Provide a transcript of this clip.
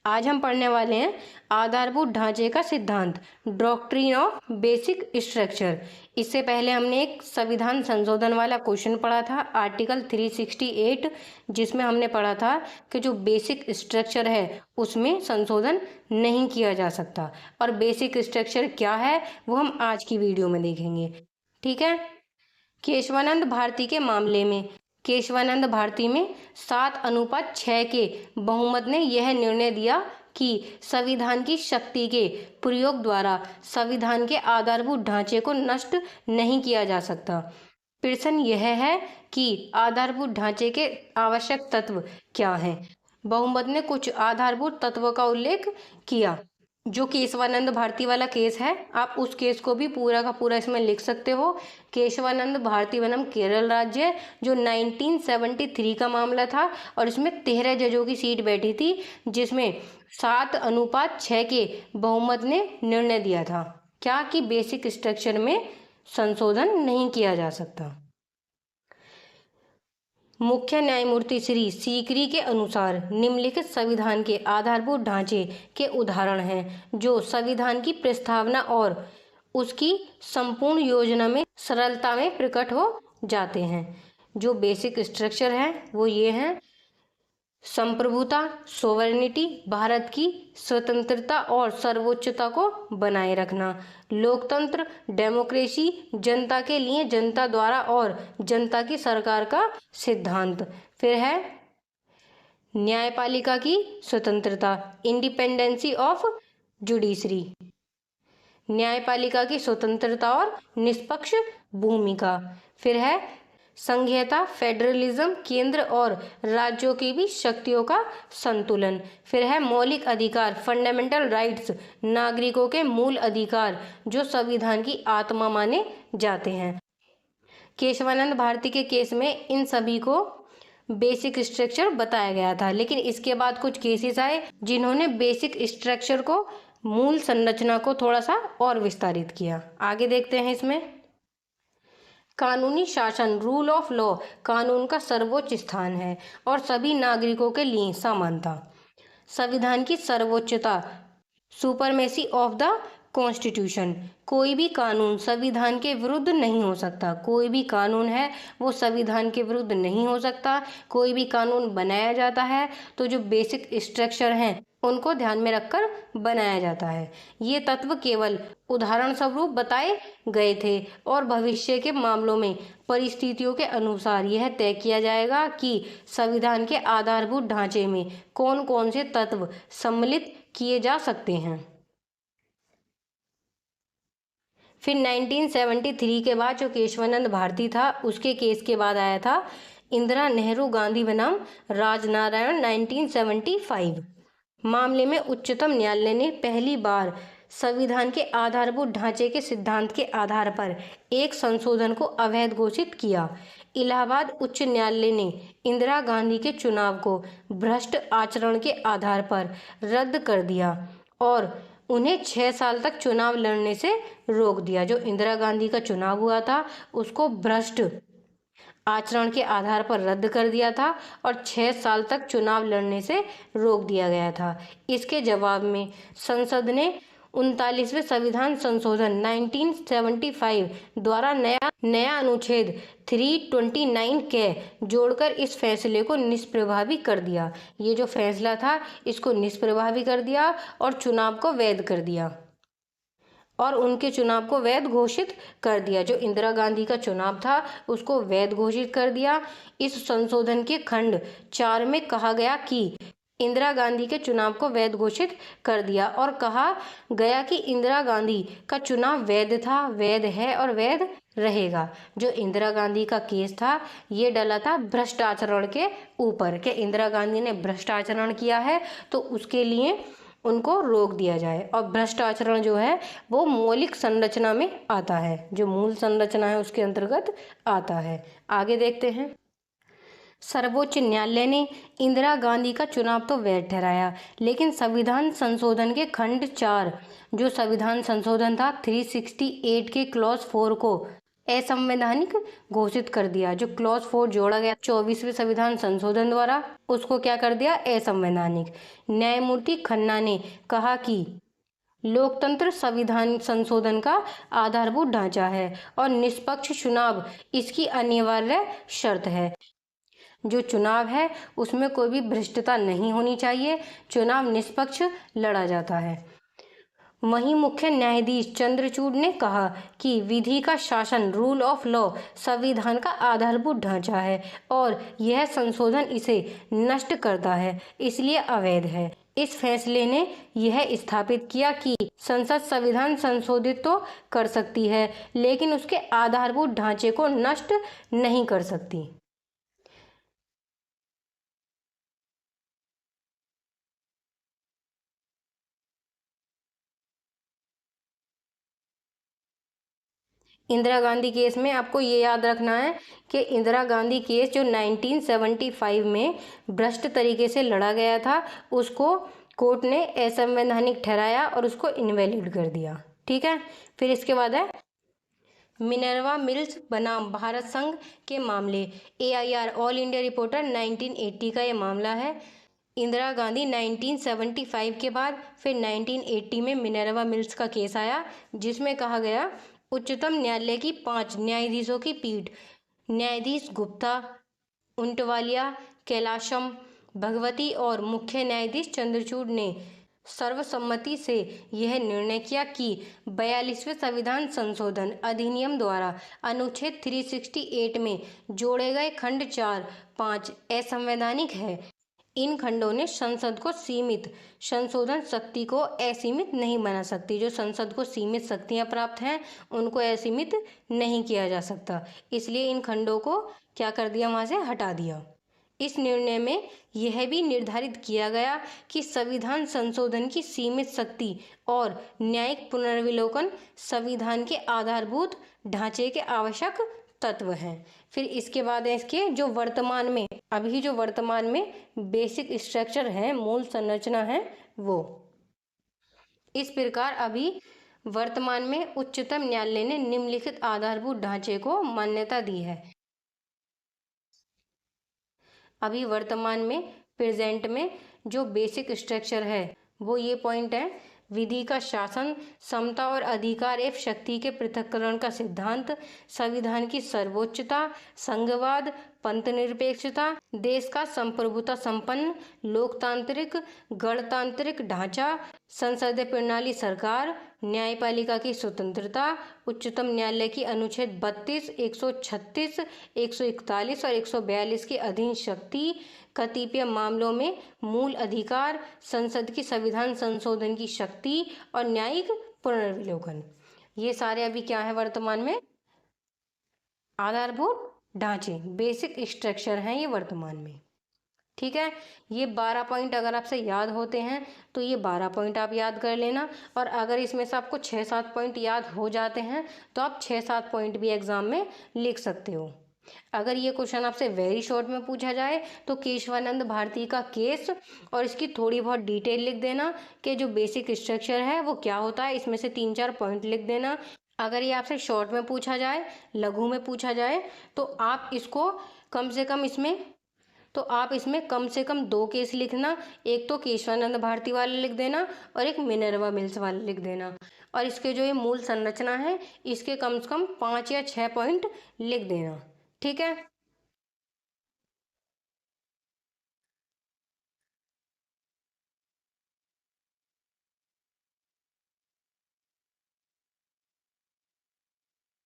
आज हम पढ़ने वाले हैं आधारभूत ढांचे का सिद्धांत, डॉक्ट्रिन ऑफ बेसिक स्ट्रक्चर। इससे पहले हमने एक संविधान संशोधन वाला क्वेश्चन पढ़ा था, आर्टिकल 368, जिसमें हमने पढ़ा था कि जो बेसिक स्ट्रक्चर है उसमें संशोधन नहीं किया जा सकता। और बेसिक स्ट्रक्चर क्या है वो हम आज की वीडियो में देखेंगे। ठीक है। केशवानंद भारती के मामले में केशवानंद भारती में 7:6 के बहुमत ने यह निर्णय दिया कि संविधान की शक्ति के प्रयोग द्वारा संविधान के आधारभूत ढांचे को नष्ट नहीं किया जा सकता। प्रश्न यह है कि आधारभूत ढांचे के आवश्यक तत्व क्या हैं। बहुमत ने कुछ आधारभूत तत्वों का उल्लेख किया। जो केशवानंद भारती वाला केस है, आप उस केस को भी पूरा का पूरा इसमें लिख सकते हो। केशवानंद भारती बनाम केरल राज्य, जो 1973 का मामला था और इसमें 13 जजों की सीट बैठी थी, जिसमें 7:6 के बहुमत ने निर्णय दिया था क्या कि बेसिक स्ट्रक्चर में संशोधन नहीं किया जा सकता। मुख्य न्यायमूर्ति श्री सीकरी के अनुसार निम्नलिखित संविधान के आधारभूत ढांचे के उदाहरण हैं जो संविधान की प्रस्तावना और उसकी संपूर्ण योजना में सरलता में प्रकट हो जाते हैं। जो बेसिक स्ट्रक्चर है वो ये हैं: संप्रभुता, सोवरेनिटी, भारत की स्वतंत्रता और सर्वोच्चता को बनाए रखना, लोकतंत्र, डेमोक्रेसी, जनता के लिए जनता द्वारा और जनता की सरकार का सिद्धांत। फिर है न्यायपालिका की स्वतंत्रता, इंडिपेंडेंसी ऑफ जुडिशरी, न्यायपालिका की स्वतंत्रता और निष्पक्ष भूमिका। फिर है संघीयता, फेडरलिज्म, केंद्र और राज्यों की भी शक्तियों का संतुलन। फिर है मौलिक अधिकार, फंडामेंटल राइट्स, नागरिकों के मूल अधिकार जो संविधान की आत्मा माने जाते हैं। केशवानंद भारती के केस में इन सभी को बेसिक स्ट्रक्चर बताया गया था, लेकिन इसके बाद कुछ केसेस आए जिन्होंने बेसिक स्ट्रक्चर को, मूल संरचना को थोड़ा सा और विस्तारित किया। आगे देखते हैं। इसमें कानूनी शासन, रूल ऑफ लॉ, कानून का सर्वोच्च स्थान है और सभी नागरिकों के लिए समानता। संविधान की सर्वोच्चता, सुपरमेसी ऑफ द कॉन्स्टिट्यूशन, कोई भी कानून संविधान के विरुद्ध नहीं हो सकता। कोई भी कानून है वो संविधान के विरुद्ध नहीं हो सकता। कोई भी कानून बनाया जाता है तो जो बेसिक स्ट्रक्चर हैं उनको ध्यान में रखकर बनाया जाता है। ये तत्व केवल उदाहरण स्वरूप बताए गए थे और भविष्य के मामलों में परिस्थितियों के अनुसार यह तय किया जाएगा कि संविधान के आधारभूत ढांचे में कौन कौन से तत्व सम्मिलित किए जा सकते हैं। फिर 1973 के बाद जो केशवानंद भारती था उसके केस के बाद आया था इंदिरा नेहरू गांधी बनाम राजनारायण 1975। मामले में उच्चतम न्यायालय ने पहली बार संविधान के आधारभूत ढांचे के सिद्धांत के आधार पर एक संशोधन को अवैध घोषित किया। इलाहाबाद उच्च न्यायालय ने इंदिरा गांधी के चुनाव को भ्रष्ट आचरण के आधार पर रद्द कर दिया और उन्हें 6 साल तक चुनाव लड़ने से रोक दिया। जो इंदिरा गांधी का चुनाव हुआ था उसको भ्रष्ट आचरण के आधार पर रद्द कर दिया था और 6 साल तक चुनाव लड़ने से रोक दिया गया था। इसके जवाब में संसद ने 39वें संविधान संशोधन 1975 द्वारा नया अनुच्छेद 329 के जोड़कर इस फैसले को निष्प्रभावी कर दिया। ये जो फैसला था इसको निष्प्रभावी कर दिया और चुनाव को वैध कर दिया और उनके चुनाव को वैध घोषित कर दिया। जो इंदिरा गांधी का चुनाव था उसको वैध घोषित कर दिया। इस संशोधन के खंड 4 में कहा गया कि इंदिरा गांधी के चुनाव को वैध घोषित कर दिया और कहा गया कि इंदिरा गांधी का चुनाव वैध था, वैध है और वैध रहेगा। जो इंदिरा गांधी का केस था ये डला था भ्रष्ट आचरण के ऊपर कि इंदिरा गांधी ने भ्रष्ट आचरण किया है तो उसके लिए उनको रोक दिया जाए। और भ्रष्ट आचरण जो है वो मौलिक संरचना में आता है, जो मूल संरचना है उसके अंतर्गत आता है। आगे देखते हैं। सर्वोच्च न्यायालय ने इंदिरा गांधी का चुनाव तो वैध ठहराया, लेकिन संविधान संशोधन के खंड 4 जो संविधान संशोधन था 368 के क्लॉज 4 को असंवैधानिक घोषित कर दिया। जो क्लॉज 4 जोड़ा गया 24वें संविधान संशोधन द्वारा, उसको क्या कर दिया? असंवैधानिक। न्यायमूर्ति खन्ना ने कहा कि लोकतंत्र संविधान संशोधन का आधारभूत ढांचा है और निष्पक्ष चुनाव इसकी अनिवार्य शर्त है। जो चुनाव है उसमें कोई भी भ्रष्टता नहीं होनी चाहिए, चुनाव निष्पक्ष लड़ा जाता है। वहीं मुख्य न्यायाधीश चंद्रचूड़ ने कहा कि विधि का शासन, रूल ऑफ लॉ, संविधान का आधारभूत ढांचा है और यह संशोधन इसे नष्ट करता है, इसलिए अवैध है। इस फैसले ने यह स्थापित किया कि संसद संविधान संशोधित तो कर सकती है, लेकिन उसके आधारभूत ढांचे को नष्ट नहीं कर सकती। इंदिरा गांधी केस में आपको ये याद रखना है कि इंदिरा गांधी केस जो 1975 में भ्रष्ट तरीके से लड़ा गया था, उसको कोर्ट ने असंवैधानिक ठहराया और उसको इनवैलिड कर दिया। ठीक है, फिर इसके बाद है मिनर्वा मिल्स बनाम भारत संघ के मामले। AIR, ऑल इंडिया रिपोर्टर 1980 का ये मामला है। इंदिरा गांधी 1975 के बाद फिर 1980 में मिनर्वा मिल्स का केस आया, जिसमें कहा गया उच्चतम न्यायालय की 5 न्यायाधीशों की पीठ, न्यायाधीश गुप्ता, उंटवालिया, कैलाशम, भगवती और मुख्य न्यायाधीश चंद्रचूड़ ने सर्वसम्मति से यह निर्णय किया कि 42वें संविधान संशोधन अधिनियम द्वारा अनुच्छेद 368 में जोड़े गए खंड 4, 5 असंवैधानिक है। इन खंडों ने संसद को सीमित संशोधन शक्ति को असीमित नहीं बना सकती। जो संसद को सीमित शक्तियां प्राप्त हैं, उनको असीमित नहीं किया जा सकता, इसलिए इन खंडों को क्या कर दिया? वहां से हटा दिया। इस निर्णय में यह भी निर्धारित किया गया कि संविधान संशोधन की सीमित शक्ति और न्यायिक पुनर्विलोकन संविधान के आधारभूत ढांचे के आवश्यक तत्व हैं। फिर इसके बाद है इसके जो वर्तमान में बेसिक स्ट्रक्चर है, मूल संरचना है वो इस प्रकार। अभी वर्तमान में उच्चतम न्यायालय ने निम्नलिखित आधारभूत ढांचे को मान्यता दी है। अभी वर्तमान में, प्रेजेंट में जो बेसिक स्ट्रक्चर है वो ये पॉइंट है: विधि का शासन, समता और अधिकार एवं शक्ति के पृथक्करण का सिद्धांत, संविधान की सर्वोच्चता, संघवाद, पंथनिरपेक्षता, देश का संप्रभुता संपन्न लोकतांत्रिक गणतांत्रिक ढांचा, संसदीय प्रणाली, सरकार, न्यायपालिका की स्वतंत्रता, उच्चतम न्यायालय की अनुच्छेद 32, 136, 141 और 142 की अधीन शक्ति, कतिपय मामलों में मूल अधिकार, संसद की संविधान संशोधन की शक्ति और न्यायिक पुनर्विलोकन, ये सारे अभी क्या है वर्तमान में? आधारभूत ढांचे, बेसिक स्ट्रक्चर हैं ये वर्तमान में। ठीक है, ये 12 पॉइंट अगर आपसे याद होते हैं तो ये 12 पॉइंट आप याद कर लेना, और अगर इसमें से आपको 6-7 पॉइंट याद हो जाते हैं तो आप 6-7 पॉइंट भी एग्जाम में लिख सकते हो। अगर ये क्वेश्चन आपसे वेरी शॉर्ट में पूछा जाए तो केशवानंद भारती का केस और इसकी थोड़ी बहुत डिटेल लिख देना कि जो बेसिक स्ट्रक्चर है वो क्या होता है, इसमें से 3-4 पॉइंट लिख देना। अगर ये आपसे शॉर्ट में पूछा जाए, लघु में पूछा जाए, तो आप इसको कम से कम इसमें 2 केस लिखना। एक तो केशवानंद भारती वाला लिख देना और एक मिनर्वा मिल्स वाला लिख देना, और इसके जो ये मूल संरचना है इसके कम से कम 5 या 6 पॉइंट लिख देना। ठीक है।